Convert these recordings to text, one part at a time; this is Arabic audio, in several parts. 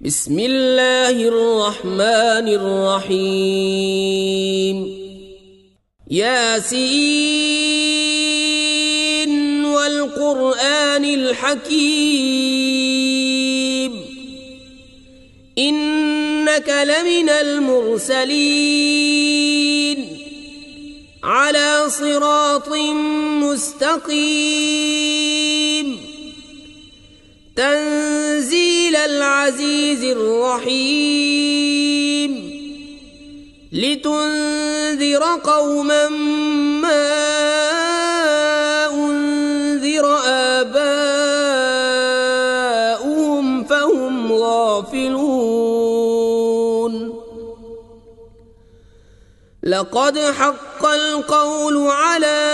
بسم الله الرحمن الرحيم ياسين والقرآن الحكيم إنك لمن المرسلين على صراط مستقيم تنزيل العزيز الرحيم لتنذر قوما ما أنذر آباؤهم فهم غافلون لقد حق القول على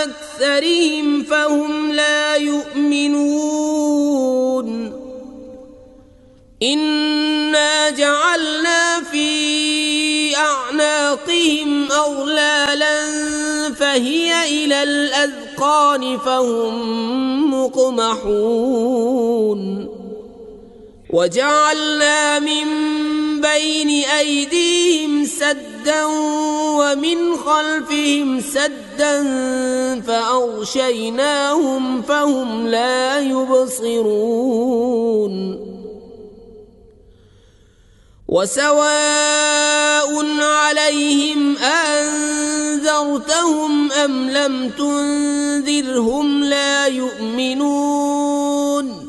أكثرهم فهم لا يؤمنون إنا جعلنا في أعناقهم أغلالا فهي إلى الأذقان فهم مقمحون وجعلنا من بين أيديهم سدا ومن خلفهم سدا فأغشيناهم فهم لا يبصرون وسواء عليهم أنذرتهم أم لم تنذرهم لا يؤمنون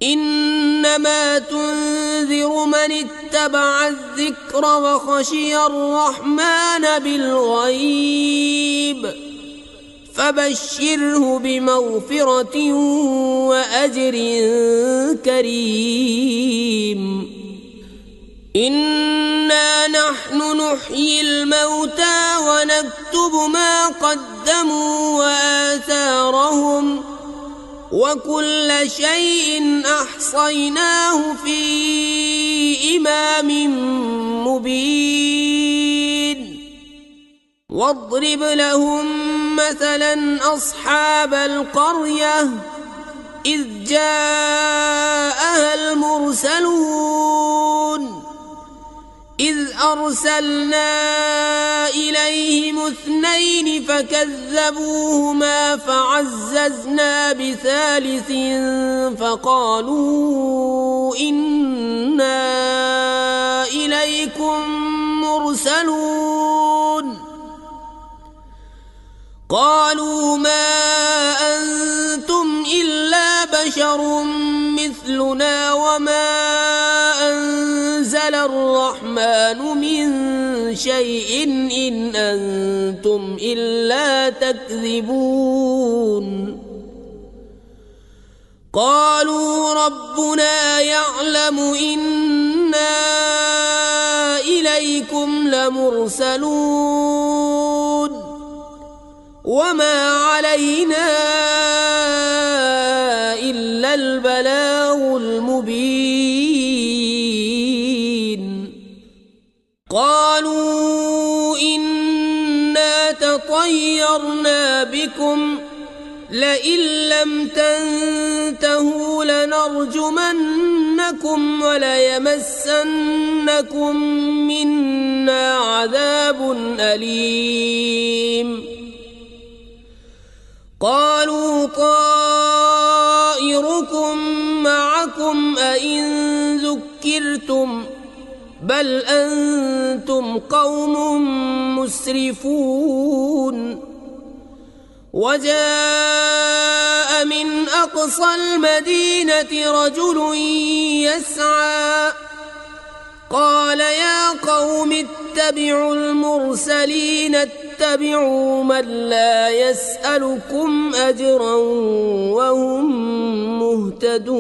إنما تنذر من اتبع الذكر وخشي الرحمن بالغيب فبشره بمغفرة وأجر كريم إنا نحن نحيي الموتى ونكتب ما قدموا وآثارهم وكل شيء أحصيناه في إمام مبين واضرب لهم مثلا أصحاب القرية إذ جاءها المرسلون إذ أرسلنا إليهم 2 فكذبوهما فعززنا بثالث فقالوا إنا إليكم مرسلون قالوا ما أنتم إلا بشر مثلنا وما أنزل الرحمن من شيء إن أنتم إلا تكذبون قالوا ربنا يعلم إنا إليكم لمرسلون وما علينا إلا البلاغ المبين قالوا إنا تطيرنا بكم لئن لم تنتهوا لنرجمنكم وليمسنكم منا عذاب أليم قالوا طائركم معكم أئن ذكرتم بل أنتم قوم مسرفون وجاء من أقصى المدينة رجل يسعى قال يا قوم اتبعوا المرسلين اتبعوا من لا يسألكم أجرا وهم مهتدون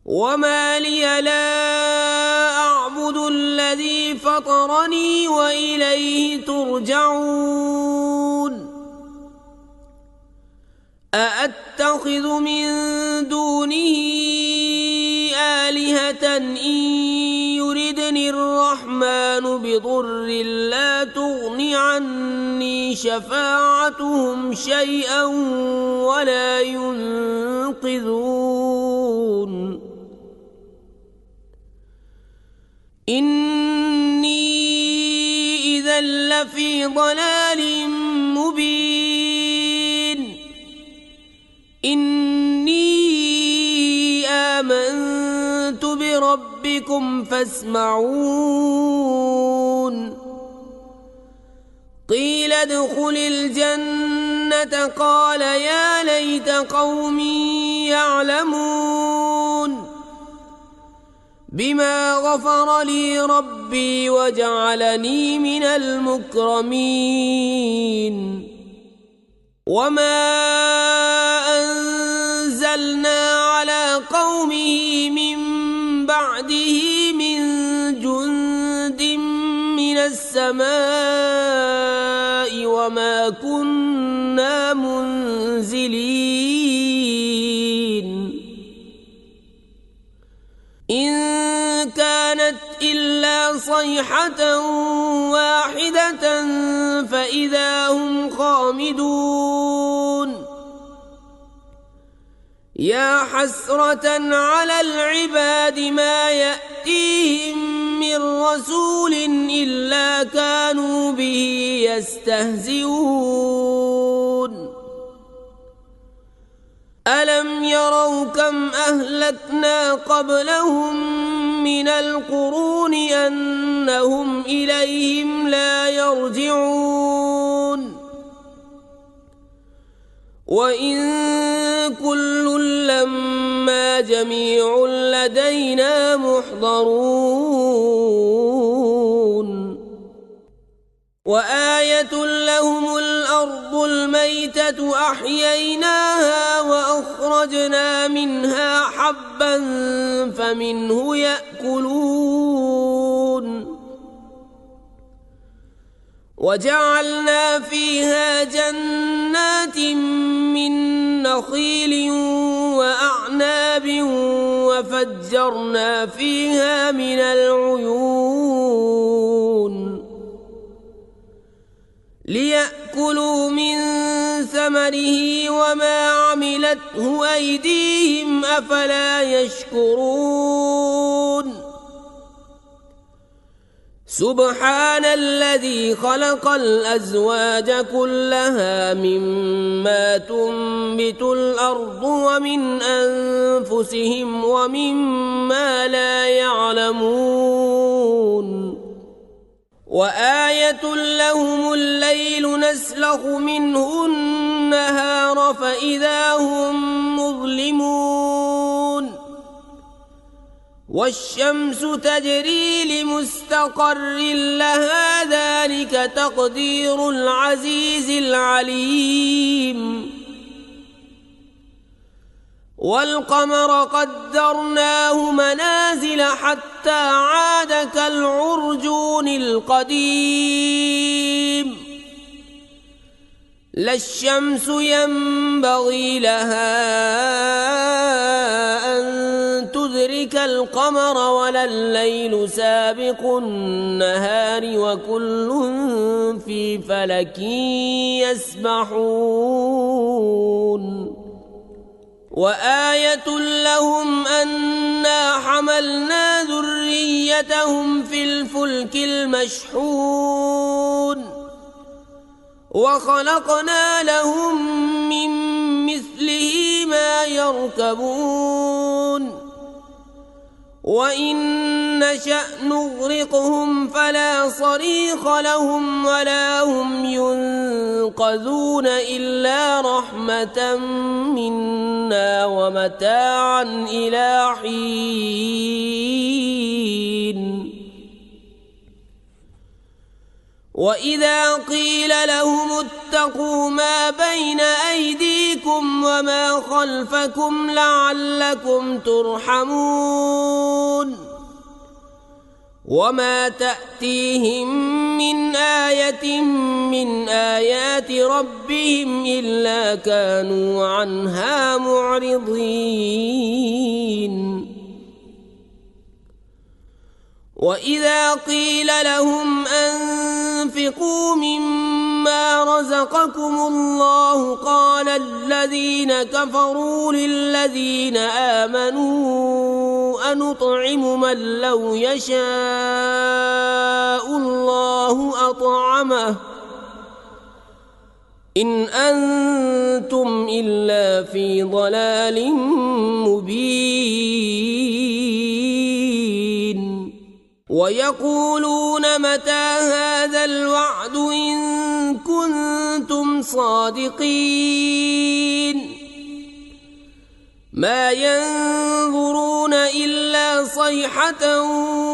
وما لي لا أعبد الذي فطرني وإليه ترجعون أأتخذ من دونه آلهة إن يردني الرحمن بضر لا تغن عني شفاعتهم شيئا ولا ينصرون يوقظون إني إذا لفي ضلال مبين إني آمنت بربكم فاسمعون قيل ادخل الجنة قال يا ليت قومي يعلمون بما غفر لي ربي وجعلني من المكرمين وما أنزلنا على قومه من بعده من جند من السماء وما كنا منزلين إن كانت إلا صيحة واحدة فإذا هم خامدون يا حسرة على العباد ما يأتيهم من رسول إلا كانوا به يستهزئون ألم يروا كم أهلكنا قبلهم من القرون أنهم إليهم لا يرجعون وإن كل لما جميع لدينا محضرون وآية لهم الأرض الميتة أحييناها وأخرجنا منها حبا فمنه يأكلون وجعلنا فيها جنات من نخيل وأعناب وفجرنا فيها من العيون ليأكلوا من ثمره وما عملته أيديهم أفلا يشكرون سبحان الذي خلق الأزواج كلها مما تنبت الأرض ومن أنفسهم ومما لا يعلمون وآية لهم الليل نسلخ منه النهار فإذا هم مظلمون والشمس تجري لمستقر لها ذلك تقدير العزيز العليم والقمر قدرناه منازل حتى عاد كالعرجون القديم لا الشمس ينبغي لها أن تدرك القمر ولا الليل سابق النهار وكل في فلك يسبحون وآية لهم أنا حملنا ذريتهم في الفلك المشحون وخلقنا لهم من مثله ما يركبون وإن نشأ نغرقهم فلا صريخ لهم ولا هم ينقذون إلا رحمة منا ومتاعا إلى حين وإذا قيل لهم اتقوا ما بين أيديكم وما خلفكم لعلكم ترحمون وما تأتيهم من آية من آيات ربهم إلا كانوا عنها معرضين وإذا قيل لهم أنفقوا مما مما رزقكم الله قال الذين كفروا للذين آمنوا أنطعم من لو يشاء الله أطعمه إن أنتم إلا في ضلال مبين ويقولون متى هذا الوعد إن كنتم صادقين ما ينظرون إلا صيحة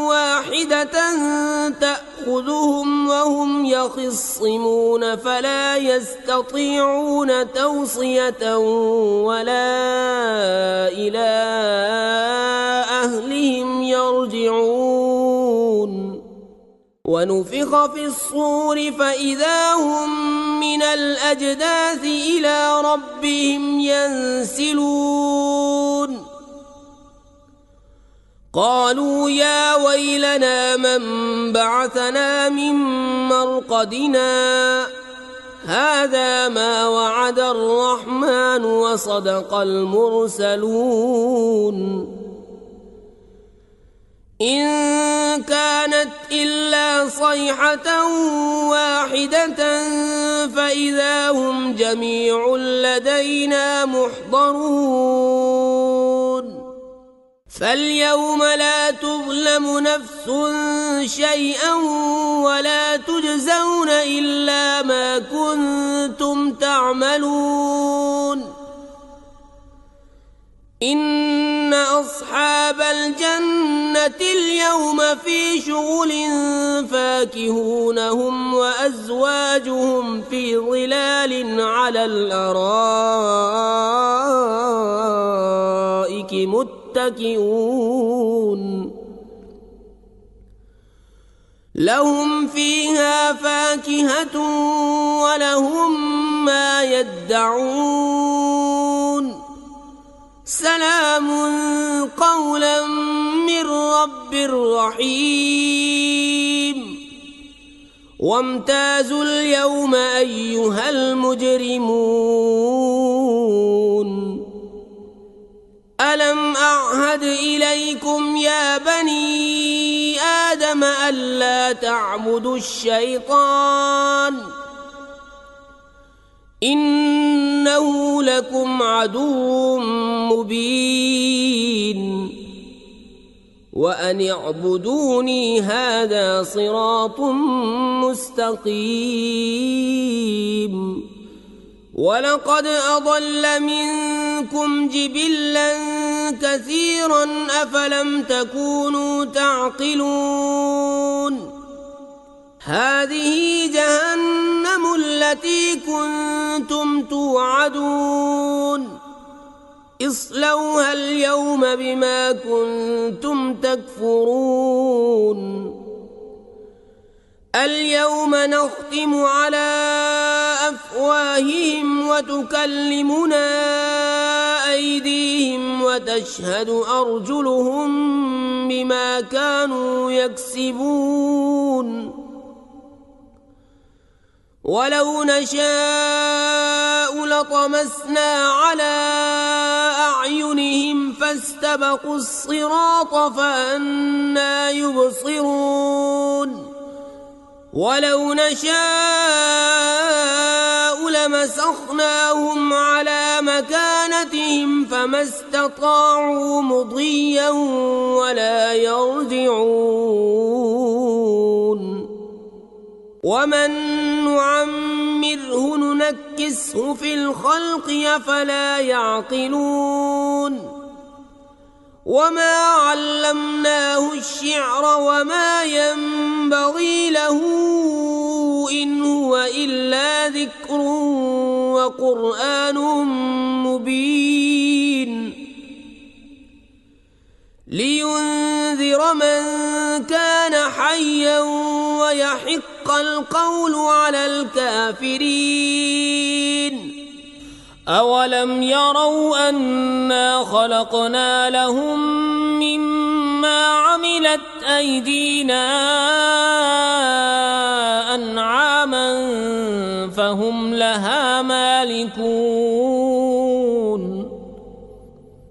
واحدة تأخذهم وهم يخصمون فلا يستطيعون توصية ولا إلى أهلهم يرجعون ونفخ في الصور فإذا هم من الأجداث إلى ربهم ينسلون قالوا يا ويلنا من بعثنا من مرقدنا هذا ما وعد الرحمن وصدق المرسلون إن كانت إلا صيحة واحدة فإذا هم جميع لدينا محضرون فاليوم لا تظلم نفس شيئا ولا تجزون إلا ما كنتم تعملون إن أصحاب الجنة اليوم في شغل فاكهون هم وأزواجهم في ظلال على الأرائك متكئون لهم فيها فاكهة ولهم ما يدعون سلام قولا من رب رحيم وامتازوا اليوم أيها المجرمون ألم أعهد إليكم يا بني آدم ألا تعبدوا الشيطان إنه لكم عدو مبين وأن اعبدوني هذا صراط مستقيم ولقد أضل منكم جبلا كثيرا أفلم تكونوا تعقلون هذه جهنم التي كنتم توعدون اصلوها اليوم بما كنتم تكفرون اليوم نختم على أفواههم وتكلمنا أيديهم وتشهد أرجلهم بما كانوا يكسبون ولو نشاء لطمسنا على أعينهم فاستبقوا الصراط فأنى يبصرون ولو نشاء لمسخناهم على مكانتهم فما استطاعوا مضيا ولا يرجعون ومن نعمره ننكسه في الخلق أفلا يعقلون وما علمناه الشعر وما ينبغي له إن هو إلا ذكر وقرآن مبين لينذر من كان حيا ويحق القول على الكافرين أولم يروا أنا خلقنا لهم مما عملت أيدينا أنعاما فهم لها مالكون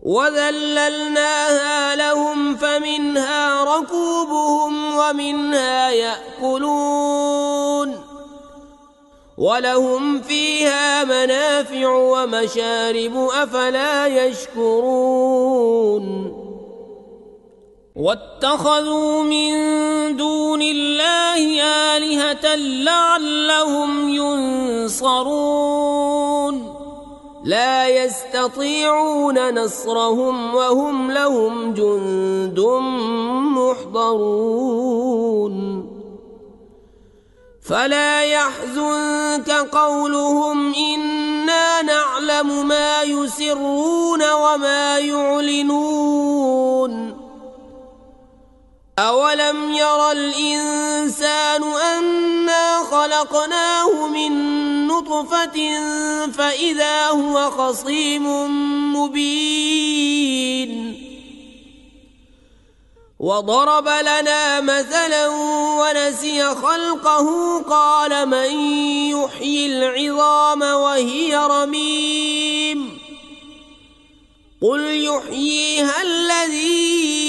وذللناها لهم فمنها ركوبهم ومنها يأكلون ولهم فيها منافع ومشارب أفلا يشكرون واتخذوا من دون الله آلهة لعلهم ينصرون لا يستطيعون نصرهم وهم لهم جند محضرون فلا يحزنك قولهم إنا نعلم ما يسرون وما يعلنون أولم ير الإنسان أنا خلقناه من نطفة فإذا هو خصيم مبين وضرب لنا مثلا ونسي خلقه قال من يحيي العظام وهي رميم قل يحييها الذي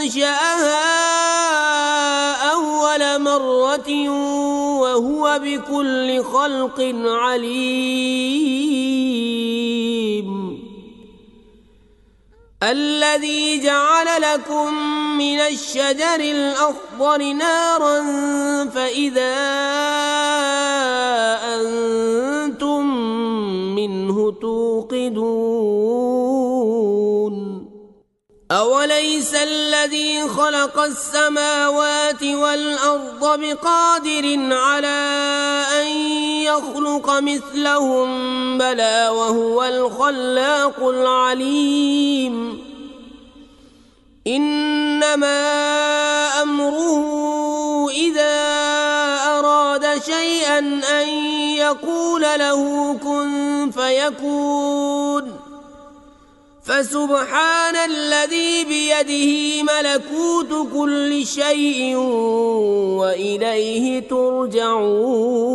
أنشأها أول مرة وهو بكل خلق عليم الذي جعل لكم من الشجر الأخضر نارا فإذا أنتم منه توقدون أوليس الذي خلق السماوات والأرض بقادر على أن يخلق مثلهم بلى وهو الخلاق العليم إنما أمره إذا أراد شيئا أن يقول له كن فيكون فسبحان الذي بيده ملكوت كل شيء وإليه ترجعون